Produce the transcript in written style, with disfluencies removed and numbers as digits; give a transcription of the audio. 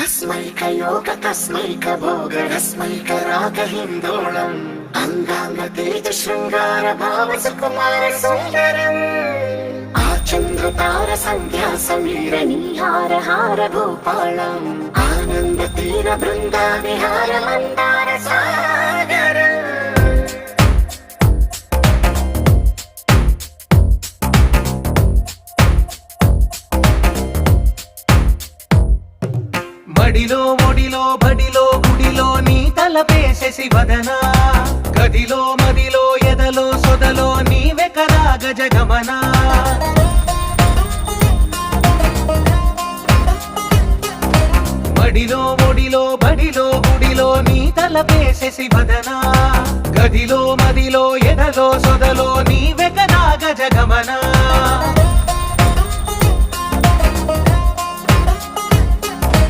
अस्मैकयोग तस्मैक भोग रस्मैक राग हिन्दोळम् अंगांग तेज शृंगार भाव सुकुमार सुंदरम् आचंद्र तार संध्या समीर निहार हार भूपालम् आनंद तीर बृंदा विहार मंदार सागर మడిలో ఒడిలో బడిలో గుడిలో నీ తలపేసేసి వదనా గదిలో మదిలో ఎదలో సొదలో నీవే కదా గజగమనా మడిలో ఒడిలో బడిలో గుడిలో నీ తలపేసేసి వదనా గదిలో మదిలో ఎదలో సొదలో నీవే కదా గజగమనా